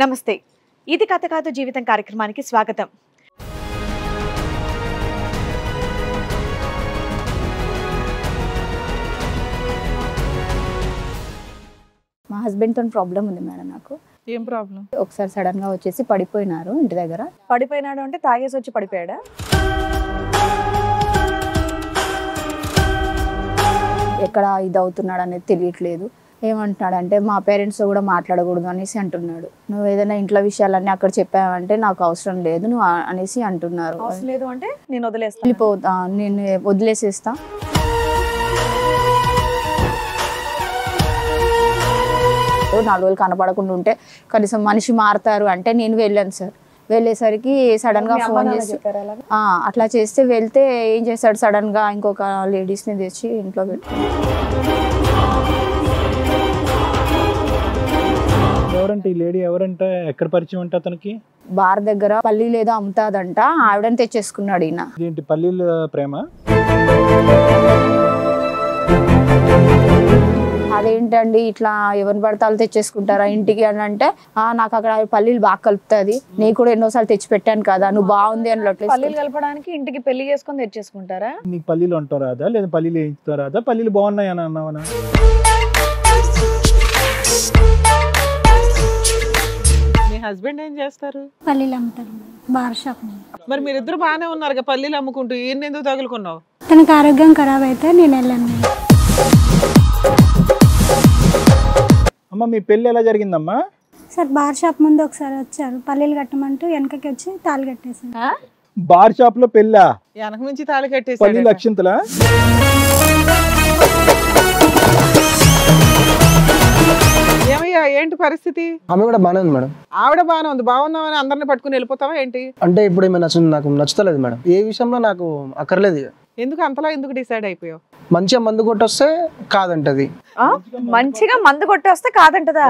నమస్తే, ఇది కథ కాదు జీవితం కార్యక్రమానికి స్వాగతం. మా హస్బెండ్ తో ప్రాబ్లం ఉంది మేడం. నాకు ఏం ప్రాబ్లం? ఒకసారి సడన్ గా వచ్చేసి పడిపోయినారు ఇంటి దగ్గర. పడిపోయినాడు అంటే తాగేసి వచ్చి పడిపోయాడా? ఎక్కడ ఇది అవుతున్నాడు అనేది తెలియట్లేదు. ఏమంటున్నాడు అంటే మా పేరెంట్స్ కూడా మాట్లాడకూడదు అనేసి అంటున్నాడు. నువ్వు ఏదైనా ఇంట్లో విషయాలన్నీ అక్కడ చెప్పావంటే నాకు అవసరం లేదు నువ్వు అనేసి అంటున్నారు. అవసరం లేదు అంటే నేను వదిలేస్తా, వెళ్ళిపోతా, నేను వదిలేసేస్తా. నాలుగు రోజులు కనపడకుండా ఉంటే కనీసం మనిషి మారుతారు అంటే నేను వెళ్ళాను సార్. వెళ్ళేసరికి సడన్ గా ఫోన్ చేసి అట్లా చేస్తే వెళ్తే ఏం చేశాడు, సడన్ గా ఇంకొక లేడీస్ ని తెచ్చి ఇంట్లో పెట్టుకున్నాడు. ఎవరంటే ఈ లేడీ? ఎవరంటే ఎక్కడ పరిచయం అంటే అతనికి? బార్ దగ్గర పల్లీలు ఏదో అమ్ముతాదంట, ఆవిడని తెచ్చేసుకున్నాడు ఈయన. ఏంటి పల్లీల ప్రేమ? అదేంటండి ఇట్లా ఎవరిని పడతాలు తెచ్చేసుకుంటారా ఇంటికి అని అంటే, నాకు అక్కడ పల్లీలు బాగా కలుపుతుంది, నీకు కూడా ఎన్నోసార్లు తెచ్చి పెట్టాను కదా, నువ్వు బాగుంది అని పల్లీలు కలపడానికి ఇంటికి పెళ్లి చేసుకొని తెచ్చేసుకుంటారా? నీకు పల్లీలు అంటావు రాదా, లేదా పల్లీలు వేయించుతావు రాదా? పల్లీలు బాగున్నాయి అని అన్నావనా? మీ హస్బెండ్ ఏం చేస్తారు? పల్లీలు అమ్ముతారు, బార్ షాప్. మరి మీరిద్దరు బాగానే ఉన్నారు, పల్లీలు అమ్ముకుంటూ ఈయన ఎందుకు తగులుకున్నావు? తనకు ఆరోగ్యం ఖరాబ్ అయితే నేను వెళ్ళాను. అమ్మ మీ పెళ్ళి ఎలా జరిగిందమ్మా? సార్ బార్ షాప్ ముందు ఒకసారి వచ్చారు, పల్లీలు కట్టమంటూ వెనకకి వచ్చి తాళి కట్టేశారు. బార్ షాప్ లో పెళ్ళా? వెనక నుంచి తాళి కట్టేసి పల్లీలు అక్షింతలా? ఏమయ్యా ఏంటి పరిస్థితి? ఆమె కూడా బాగానే ఉంది మేడం. ఆవిడ బాగానే ఉంది, బాగుందామని అందరిని పట్టుకుని వెళ్ళిపోతావా ఏంటి? అంటే ఇప్పుడు ఏమైనా నాకు నచ్చుతలేదు మేడం, ఏ విషయంలో నాకు అక్కర్లేదు. ఎందుకు అంతలా ఎందుకు డిసైడ్ అయిపోయావు? మంచిగా మందు కొట్టొస్తే కాదంటది. మంచిగా మందు కొట్టేస్తే కాదంటదా?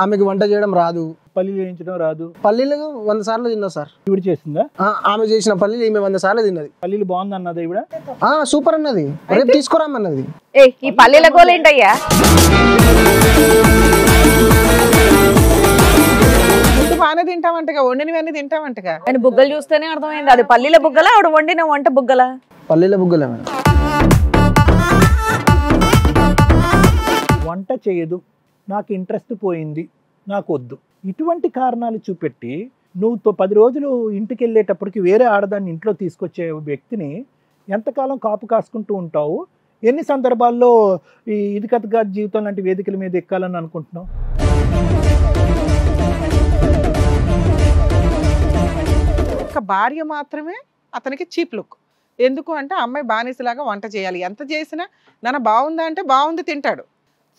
ఆమెకి వంట చేయడం రాదు, పల్లీలు వేయించడం రాదు. పల్లీలు 100 సార్లు తిన్నా సార్. ఈవిడ చేసిందా? ఆమె చేసిన పల్లీలు ఈమె 100 సార్లు తిన్నది. పల్లీలు బాగుంది అన్నది ఈవిడ? సూపర్ అన్నది, రేపు తీసుకురామన్నది. ఈ పల్లీల గోలేంటయ్యా? బాగానే తింటామంటగా, వండినవన్నీ తింటామంటగా. ఆయన బుగ్గలు చూస్తేనే అర్థమైంది, అది పల్లీల బుగ్గలా ఆవిడ వండిన వంట బుగ్గలా? పల్లీల బుగ్గలే మేడం. వంట చేయదు, నాకు ఇంట్రెస్ట్ పోయింది, నాకు వద్దు, ఇటువంటి కారణాలు చూపెట్టి నువ్వు 10 రోజులు ఇంటికి వెళ్ళేటప్పటికి వేరే ఆడదాన్ని ఇంట్లో తీసుకొచ్చే వ్యక్తిని ఎంతకాలం కాపు కాసుకుంటూ ఉంటావు? ఎన్ని సందర్భాల్లో ఈ ఇది కథగా జీవితం లాంటి వేదికల మీద ఎక్కాలని అనుకుంటున్నావు? ఒక భార్య మాత్రమే అతనికి చీప్ లుక్. ఎందుకు అంటే అమ్మాయి బానిసలాగా వంట చేయాలి, ఎంత చేసినా నాన్న బాగుందా అంటే బాగుంది తింటాడు.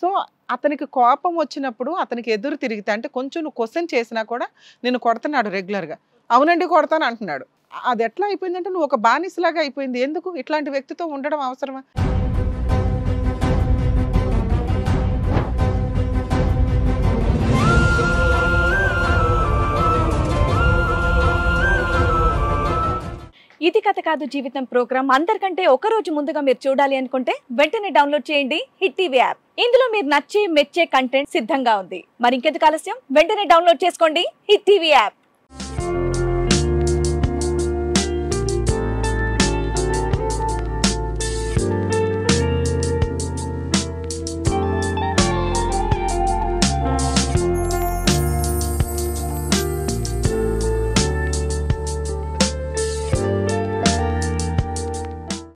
సో అతనికి కోపం వచ్చినప్పుడు అతనికి ఎదురు తిరిగితే అంటే కొంచెం నువ్వు క్వశ్చన్ చేసినా కూడా నేను కొడుతున్నాడు రెగ్యులర్గా. అవునండి కొడతాను అంటున్నాడు. అది ఎట్లా అయిపోయిందంటే నువ్వు ఒక బానిసలాగా అయిపోయింది. ఎందుకు ఇట్లాంటి వ్యక్తితో ఉండడం అవసరమా? ఇది కథ కాదు జీవితం ప్రోగ్రామ్ అందరికంటే ఒక రోజు ముందుగా మీరు చూడాలి అనుకుంటే వెంటనే డౌన్లోడ్ చేయండి హిట్ టీవీ యాప్. ఇందులో మీరు నచ్చే మెచ్చే కంటెంట్ సిద్ధంగా ఉంది. మరి ఇంకెందుకు ఆలస్యం, వెంటనే డౌన్లోడ్ చేసుకోండి హిట్ టీవీ యాప్.